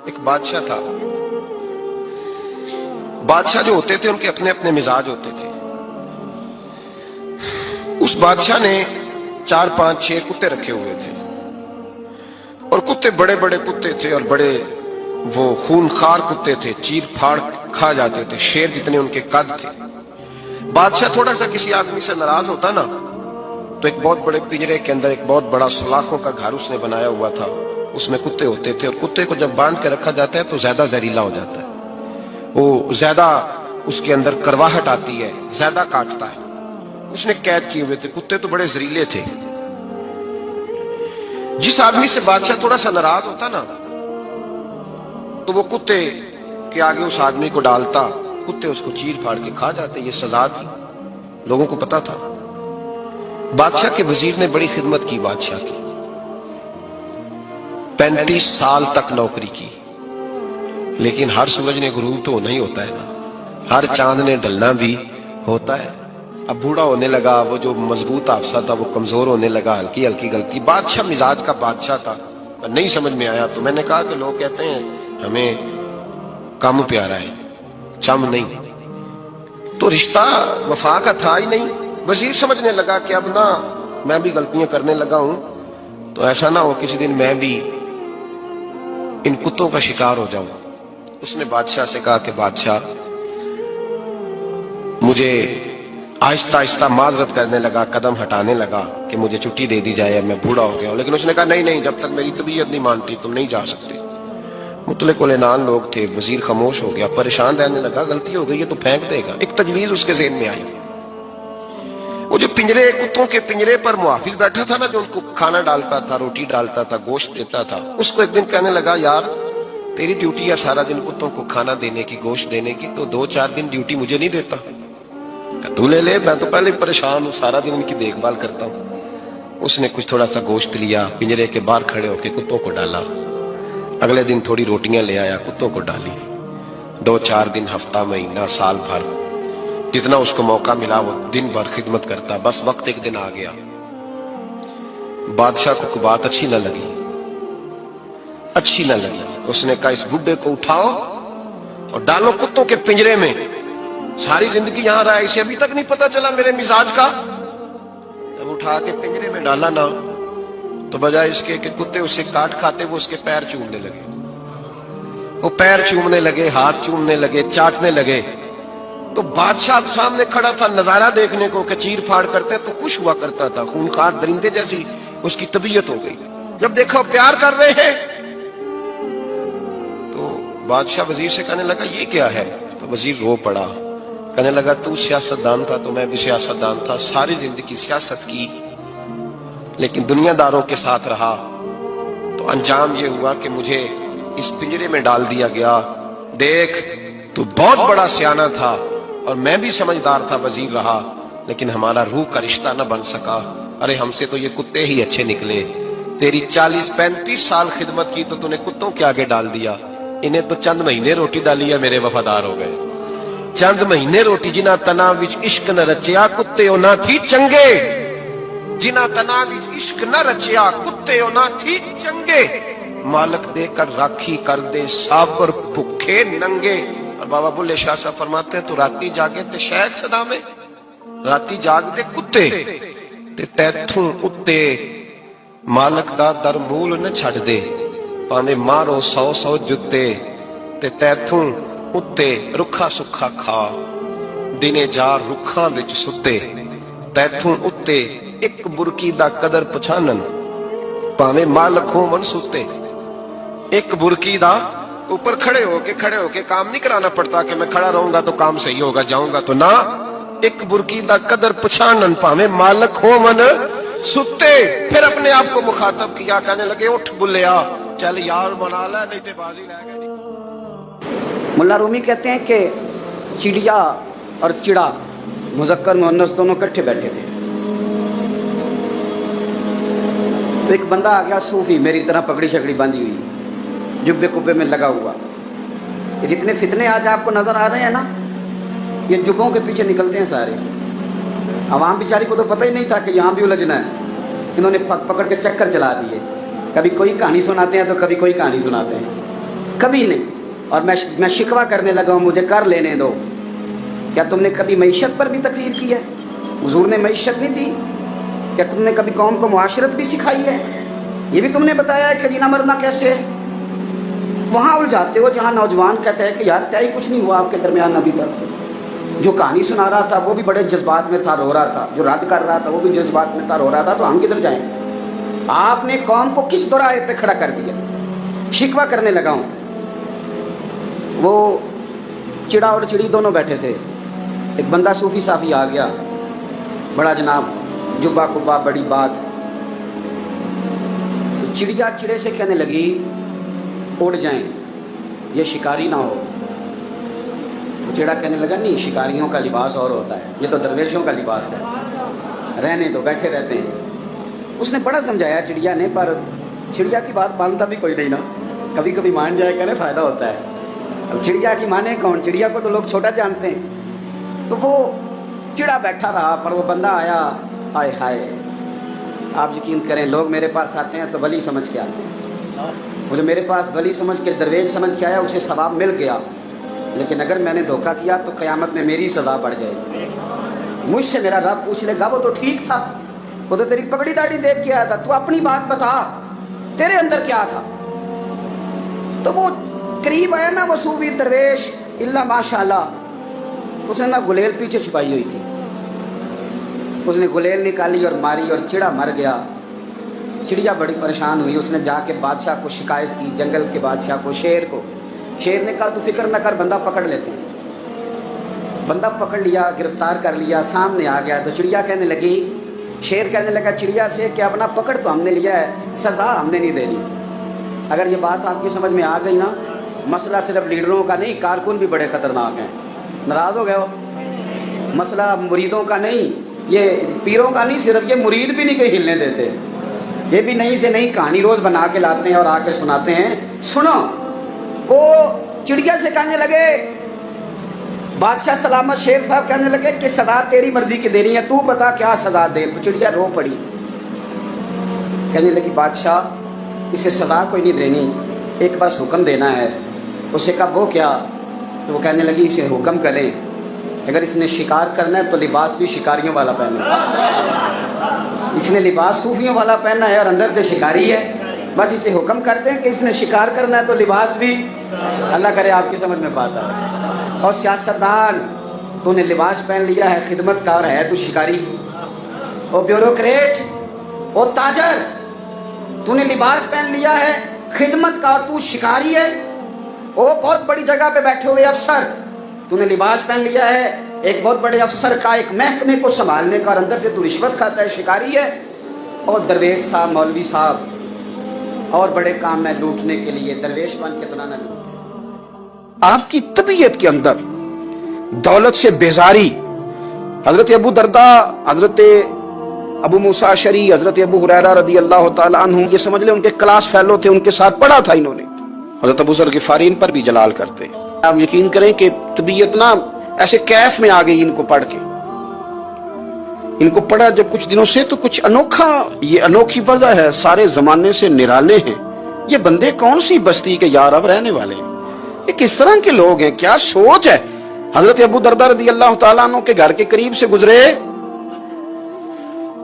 ایک بادشاہ تھا. بادشاہ جو ہوتے تھے ان کے اپنے اپنے مزاج ہوتے تھے. اس بادشاہ نے 4 5 6 کتے رکھے ہوئے تھے اور کتے بڑے بڑے کتے تھے اور بڑے وہ خونخوار کتے تھے, چیر پھاڑ کھا جاتے تھے, شیر جتنے ان کے قد تھے. بادشاہ تھوڑا سا کسی آدمی سے ناراض ہوتا نا تو ایک بہت بڑے پنجرے کے اندر ایک بہت بڑا سلاخوں کا گھر اس نے بنایا ہوا تھا, اس میں کتے ہوتے تھے اور کتے کو جب باندھ کے رکھا جاتا ہے تو زیادہ زہریلا ہو جاتا ہے, وہ زیادہ اس کے اندر کرواہٹ آتی ہے, زیادہ کاٹتا ہے. اس نے قید کیے ہوئے تھے, کتے تو بڑے زہریلے تھے. جس آدمی سے بادشاہ تھوڑا سا ناراض ہوتا نا تو وہ کتے کے آگے اس آدمی کو ڈالتا, کتے اس کو چیر پھاڑ کے کھا جاتے. یہ سزا تھی, لوگوں کو پتا تھا. بادشاہ کے وزیر نے بڑی خدمت کی بادشاہ کی, 35 سال تک نوکری کی. لیکن ہر سورج نے غروب تو نہیں ہوتا ہے نا, ہر چاند نے ڈھلنا بھی ہوتا ہے. اب بوڑھا ہونے لگا, وہ جو مضبوط حافظہ تھا وہ کمزور ہونے لگا, ہلکی ہلکی غلطی. بادشاہ مزاج کا بادشاہ تھا, پر نہیں سمجھ میں آیا. تو میں نے کہا کہ لوگ کہتے ہیں ہمیں کم پیارا ہے, چم نہیں. تو رشتہ وفا کا تھا ہی نہیں. وزیر سمجھنے لگا کہ اب نہ میں بھی غلطیاں کرنے لگا ہوں تو ایسا نہ ہو کسی دن میں بھی ان کتوں کا شکار ہو جاؤں. اس نے بادشاہ سے کہا کہ بادشاہ, مجھے آہستہ آہستہ معذرت کرنے لگا, قدم ہٹانے لگا کہ مجھے چھٹی دے دی جائے, میں بوڑھا ہو گیا ہوں. لیکن اس نے کہا نہیں نہیں, جب تک میری طبیعت نہیں مانتی تم نہیں جا سکتے. مطلق العنان لوگ تھے. وزیر خاموش ہو گیا, پریشان رہنے لگا, غلطی ہو گئی ہے تو پھینک دے گا. ایک تجویز اس کے ذہن میں آئی. وہ جو پنجرے, کتوں کے پنجرے پر محافظ بیٹھا تھا نا, جو ان کو کھانا ڈالتا تھا, روٹی ڈالتا تھا, گوشت دیتا تھا, اس کو ایک دن کہنے لگا یار تیری ڈیوٹی ہے سارا دن کتوں کو کھانا دینے کی, گوشت دینے کی, تو 2 4 دن ڈیوٹی مجھے نہیں دیتا؟ تو لے لے, میں تو پہلے پریشان ہوں, سارا دن ان کی دیکھ بھال کرتا ہوں. اس نے کچھ تھوڑا سا گوشت لیا, پنجرے کے باہر کھڑے ہو کے کتوں کو ڈالا. اگلے دن تھوڑی روٹیاں لے آیا, کتوں کو ڈالی. 2 4 دن, ہفتہ, مہینہ, سال بھر, جتنا اس کو موقع ملا وہ دن بھر خدمت کرتا. بس وقت ایک دن آ گیا, بادشاہ کو بات اچھی نہ لگی. اس نے کہا اس بڈھے کو اٹھاؤ اور ڈالو کتوں کے پنجرے میں. ساری زندگی یہاں رہا, اسے ابھی تک نہیں پتا چلا میرے مزاج کا. جب اٹھا کے پنجرے میں ڈالا نا تو بجائے اس کے کہ کتے اسے کاٹ کھاتے, وہ اس کے پیر چومنے لگے. وہ پیر چومنے لگے, ہاتھ چومنے لگے, چاٹنے لگے. تو بادشاہ سامنے کھڑا تھا نظارہ دیکھنے کو کہ چیر پھاڑ کرتے تو خوش ہوا کرتا تھا, خونخوار درندے جیسی اس کی طبیعت ہو گئی. جب دیکھو پیار کر رہے ہیں تو بادشاہ وزیر سے کہنے لگا یہ کیا ہے؟ تو وزیر رو پڑا, کہنے لگا تو سیاستدان تھا تو میں بھی سیاستدان تھا, ساری زندگی سیاست کی لیکن دنیا داروں کے ساتھ رہا, تو انجام یہ ہوا کہ مجھے اس پنجرے میں ڈال دیا گیا. دیکھ تو بہت بڑا سیانہ تھا اور میں بھی سمجھدار تھا, وزیر رہا, لیکن ہمارا روح کا رشتہ نہ بن سکا. ارے ہم سے تو یہ کتے ہی اچھے نکلے. تیری 40 35 سال خدمت کی تو نے کتوں کے آگے ڈال دیا. انہیں تو چند مہینے روٹی ڈالی ہے, میرے وفادار ہو گئے. چند مہینے روٹی, جنہ تنا وچ عشق نہ رچیا کتے او نہ تھی چنگے. جنہ تنا وچ عشق نہ رچیا کتے او نہ تھی چنگے. مالک دے کر راکھی کر دے صابر بھوکے ننگے. اور بابا بلے شاہ صاحب فرماتے ہیں تو راتی جاگے تے شیخ صدا میں, راتی جاگ دے کتے تے تیتھوں اتے مالک دا در مول نہ چھڑ دے. پاویں مارو 100 جتے تے تیتھوں اتے رکھا سکھا کھا. دنے جار رکھاں وچ ستے تیتھوں اتے ایک برکی دا قدر پچھانن. پاویں مالک ہون ستے, ایک برکی دا اوپر کھڑے ہو کے کام نہیں کرانا پڑتا کہ میں کھڑا رہوں گا تو کام صحیح ہوگا, جاؤں گا تو نہ. ایک برکی دا قدر پچھانن پاویں مالک ہو من ستے. پھر اپنے آپ کو مخاطب کیا, کہنے لگے اٹھ بلیا چل یار منا لے نہیں تے بازی رہ گئی. ملا رومی کہتے ہیں کہ چڑیا اور چڑا مذکر مؤنث دونوں کٹھے بیٹھے تھے. تو ایک بندہ آ گیا صوفی, میری طرح پگڑی شکڑی باندھی ہوئی, جبے کبے میں لگا ہوا. یہ جتنے فتنے آج آپ کو نظر آ رہے ہیں نا, یہ جبوں کے پیچھے نکلتے ہیں سارے. عوام بیچاری کو تو پتہ ہی نہیں تھا کہ یہاں بھی الجھنا ہے. انہوں نے پکڑ کے چکر چلا دیے. کبھی کوئی کہانی سناتے ہیں تو کبھی کوئی کہانی سناتے ہیں. कभी नहीं। और मैं शिकवा करने लगा हूँ, मुझे कर लेने दो। क्या तुमने कभी मईशत पर भी तकरीर की है? हुजूर ने मईशत नहीं दी? क्या तुमने कभी कौम को मुआशरत भी सिखाई है? ये भी तुमने बताया है कि जीना मरना कैसे है? वहाँ उलझाते हो जहाँ नौजवान कहते हैं कि यार तय कुछ नहीं हुआ आपके दरमियान अभी तक। जो कहानी सुना रहा था वो भी बड़े जज्बात में था, रो रहा था। जो रद्द कर रहा था वो भी जज्बात में था, रो रहा था। तो हम किधर जाएं? आपने कौम को किस दोराहे पे खड़ा कर दिया? शिकवा करने लगा हूँ। वो चिड़ा और चिड़ी दोनों बैठे थे। एक बंदा सूफी साफी आ गया, बड़ा जनाब, जुब्बा कुब्बा, बड़ी बात। तो चिड़िया चिड़े से कहने लगी उड़ जाएं, ये शिकारी ना हो। तो चिड़ा कहने लगा नहीं, शिकारियों का लिबास और होता है, ये तो दरवेशों का लिबास है, रहने दो, बैठे रहते हैं। उसने बड़ा समझाया चिड़िया ने, पर चिड़िया की बात मानता भी कोई नहीं ना। कभी कभी मान जाए करे फ़ायदा होता है। अब चिड़िया की माने कौन? चिड़िया को तो लोग छोटा जानते हैं। तो वो चिड़ा बैठा रहा, पर वो बंदा आया। हाय हाय, आप यकीन करें, लोग मेरे पास आते हैं तो वली समझ के आते हैं। वो जो मेरे पास वली समझ के, दरवेश समझ के आया, उसे सवाब मिल गया। लेकिन अगर मैंने धोखा किया तो क़यामत में मेरी सज़ा बढ़ जाएगी। मुझसे मेरा रब पूछ लेगा वो तो ठीक था, वो तो तेरी पगड़ी दाढ़ी देख के आया था, तू अपनी बात बता, तेरे अंदर क्या था? तो वो करीब आया ना, वो सूफी दरवेश, इल्ला माशाअल्लाह, उसने ना गुलेल पीछे छुपाई हुई थी। उसने गुलेल निकाली और मारी और चिड़ा मर गया। चिड़िया बड़ी परेशान हुई। उसने जाके बादशाह को शिकायत की, जंगल के बादशाह को, शेर को। शेर ने कहा तू फिक्र न कर, बंदा पकड़ लेते हैं। बंदा पकड़ लिया, गिरफ्तार कर लिया, सामने आ गया। तो चिड़िया कहने लगी, शेर कहने लगा चिड़िया से कि अपना पकड़ तो हमने लिया है, सज़ा हमने नहीं देनी। अगर ये बात आपकी समझ में आ गई ना, मसला सिर्फ लीडरों का नहीं, कारकुन भी बड़े ख़तरनाक हैं। नाराज़ हो गए हो? मसला मुरीदों का नहीं, ये पीरों का नहीं, सिर्फ ये मुरीद भी नहीं कहीं हिलने देते। ये भी नई से नई कहानी रोज़ बना के लाते हैं और आके सुनाते हैं। सुनो, वो चिड़िया से कहने लगे, बादशाह सलामत, शेर साहब कहने लगे कि सज़ा तेरी मर्जी की देनी है, तू बता क्या सज़ा दे। तो चिड़िया रो पड़ी, कहने लगी बादशाह इसे सज़ा कोई नहीं देनी, एक बस हुक्म देना है। उसे कहा वो क्या? तो वो कहने लगी इसे हुक्म करें, अगर इसने शिकार करना है तो लिबास भी शिकारियों वाला पहने। इसने लिबास सूफियों वाला पहना है और अंदर से शिकारी है। बस इसे हुक्म करते हैं कि इसने शिकार करना है तो लिबास भी, अल्लाह करे आपकी समझ में बात आए। और सियासतदान, तूने लिबास पहन लिया है, खिदमतकार है तू शिकारी। ओ ब्यूरोक्रेट, ओ ताजर, तूने लिबास पहन लिया है, खिदमतकार, तू शिकारी है। ओ बहुत बड़ी जगह पे बैठे हुए अफसर, तूने लिबास पहन लिया है एक बहुत बड़े अफसर का, एक महकमे को संभालने का, और अंदर से तू रिश्वत खाता है, शिकारी है। और दरवेश साहब, मौलवी साहब, और बड़े काम में लूटने के लिए दरवेश बन के तो ना लूट। आपकी तबीयत के अंदर दौलत से बेजारी, हजरत अबू दरदा, हजरत अबू मूसा अशरी, हजरत अबू हुरैरा रदी अल्लाह तआला अन्हु, ये समझ ले उनके क्लास फेलो थे, उनके साथ पढ़ा था इन्होंने। हजरत अबू ज़र गिफ़ारी इन पर भी जलाल करते। आप यकीन करें कि तबीयत ना ऐसे कैफ में आ गई इनको पढ़ के। इनको पढ़ा जब कुछ दिनों से तो कुछ अनोखा, ये अनोखी वजह है, सारे जमाने से निराले हैं ये बंदे, कौन सी बस्ती के यार अब रहने वाले हैं, ये किस तरह के लोग हैं, क्या सोच है। हजरत अबू दरदा रज़ी अल्लाह तआला अन्हु के घर के करीब से गुजरे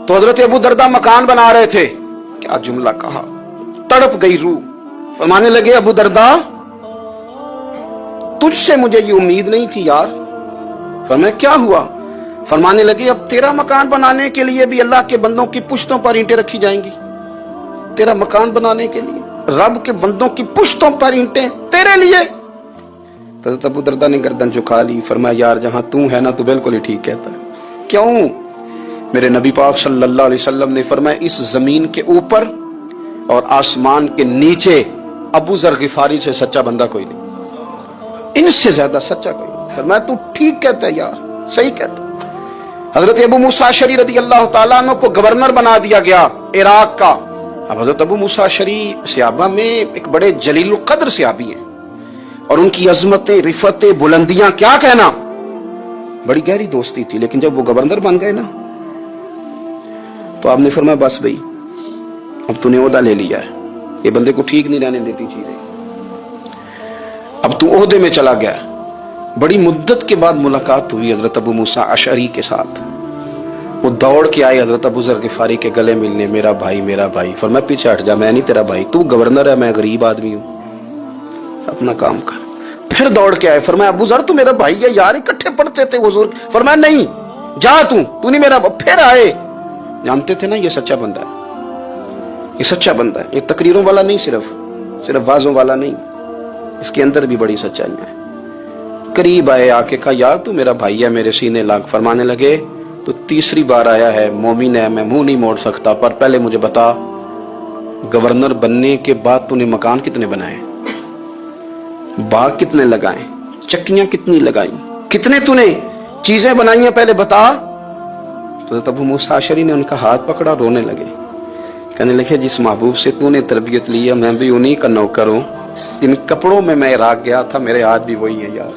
तो हजरत अबू दरदा मकान बना रहे थे। क्या जुमला कहा, तड़प गई रूह। फरमाने लगे अबू दरदा तुझसे मुझे ये उम्मीद नहीं थी यार। फरमाया क्या हुआ? फरमाने लगे अब तेरा मकान बनाने के लिए भी अल्लाह के बंदों की पुश्तों पर ईंटें रखी जाएंगी। तेरा मकान बनाने के लिए रब के बंदों की पुश्तों पर ईंटें तेरे लिए। तो अबू दरदा ने गर्दन झुका ली। फरमाया यार जहां तू है ना तो बिल्कुल ही ठीक कहता है। क्यों? मेरे नबी पाक सल्लल्लाहु अलैहि वसल्लम ने फरमाया इस जमीन के ऊपर और आसमान के नीचे अबू ज़र गिफ़ारी से सच्चा बंदा कोई नहीं, इनसे ज्यादा सच्चा कोई नहीं। फरमाया तू ठीक कहता है यार, सही कहता। हजरत अबू मूसा अशरी रज़ी अल्लाह तआला अन्हु को गवर्नर बना दिया गया इराक का। अब हजरत अबू मूसा अशरी सहाबा में एक बड़े जलील कद्र सहाबी हैं और उनकी अजमतें, रिफतें, बुलंदियां क्या कहना, बड़ी गहरी दोस्ती थी। लेकिन जब वो गवर्नर बन गए ना तो आपने फरमाया बस भाई अब तूने ओहदा ले लिया है, ये बंदे को ठीक नहीं रहने देती चीजें। अब तू ओहदे में चला गया। बड़ी मुद्दत के बाद मुलाकात हुई हजरत अबू मूसा अशअरी के साथ। वो दौड़ के आए हजरत अबू जर गिफारी के गले मिलने, मेरा भाई मेरा भाई। फरमाया पीछे हट जा, मैं नहीं तेरा भाई, तू गवर्नर है, मैं गरीब आदमी हूं, अपना काम कर। फिर दौड़ के आए, फरमाया अबू जर तू मेरा भाई है यार, इकट्ठे पढ़ते थे हुजूर। फरमाया नहीं, जा तू नहीं मेरा। फिर आए, जानते थे ना ये सच्चा बंदा है, ये सच्चा बंदा है, ये तकरीरों वाला नहीं, सिर्फ वाजों वाला नहीं, इसके अंदर भी बड़ी सच्चाई है। करीब आए, आके कहा यार तू मेरा भाई है, मेरे सीने लाग। फरमाने लगे तो तीसरी बार आया है, मोमिन है, मैं मुंह नहीं मोड़ सकता, पर पहले मुझे बता गवर्नर बनने के बाद तूने मकान कितने बनाए, बाग कितने लगाए, चक्कियां कितनी लगाई, कितने तूने चीजें बनाई हैं, पहले बता। तो अबू मूसा अशअरी ने उनका हाथ पकड़ा, रोने लगे, कहने लगे जिस महबूब से तूने तरबियत ली है मैं भी उन्हीं का नौकर हूं, जिन कपड़ों में मैं इराक गया था मेरे हाथ भी वही है। यार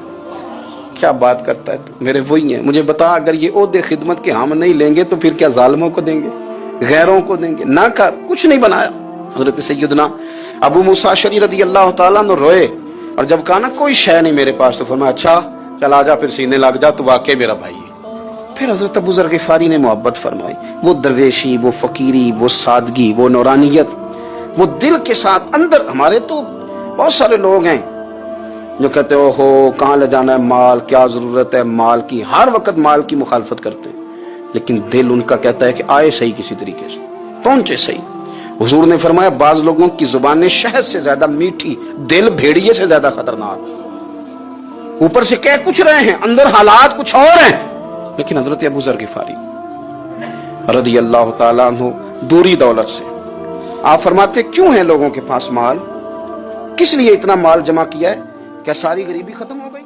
क्या बात करता है तू, मेरे वही है। मुझे बता अगर ये ओहदे खिदमत के हम नहीं लेंगे तो फिर क्या जालिमों को देंगे, गैरों को देंगे? ना कर, कुछ नहीं बनाया। हजरत सैयदना अबू मूसा अशअरी रदी अल्लाह तआला अन्हु रोए, और जब कहा ना कोई शय नहीं मेरे पास, तो फरमाया अच्छा चल आजा, फिर सीने लग जा, तू वाकई मेरा भाई है। फिर हजरत अबू जर गिफारी ने मोहब्बत फरमाई, वो दरवेशी, वो फकीरी, वो सादगी, वो नौरानियत, वो दिल के साथ अंदर। हमारे तो बहुत सारे लोग हैं जो कहते हो कहाँ ले जाना है माल, क्या जरूरत है माल की, हर वक्त माल की मुखालफत करते हैं, लेकिन दिल उनका कहता है कि आए सही, किसी तरीके से पहुंचे सही। हुजूर ने फरमाया बाज लोगों की जुबानें शहद से ज्यादा मीठी, दिल भेड़िए से ज्यादा खतरनाक। ऊपर से कह कुछ रहे हैं, अंदर हालात कुछ और हैं। लेकिन हजरत अबू जर गिफारी रदी अल्लाह तआला अन्हु दूरी दौलत से, आप फरमाते क्यों है लोगों के पास माल, किस लिए इतना माल जमा किया है, क्या सारी गरीबी खत्म हो गई?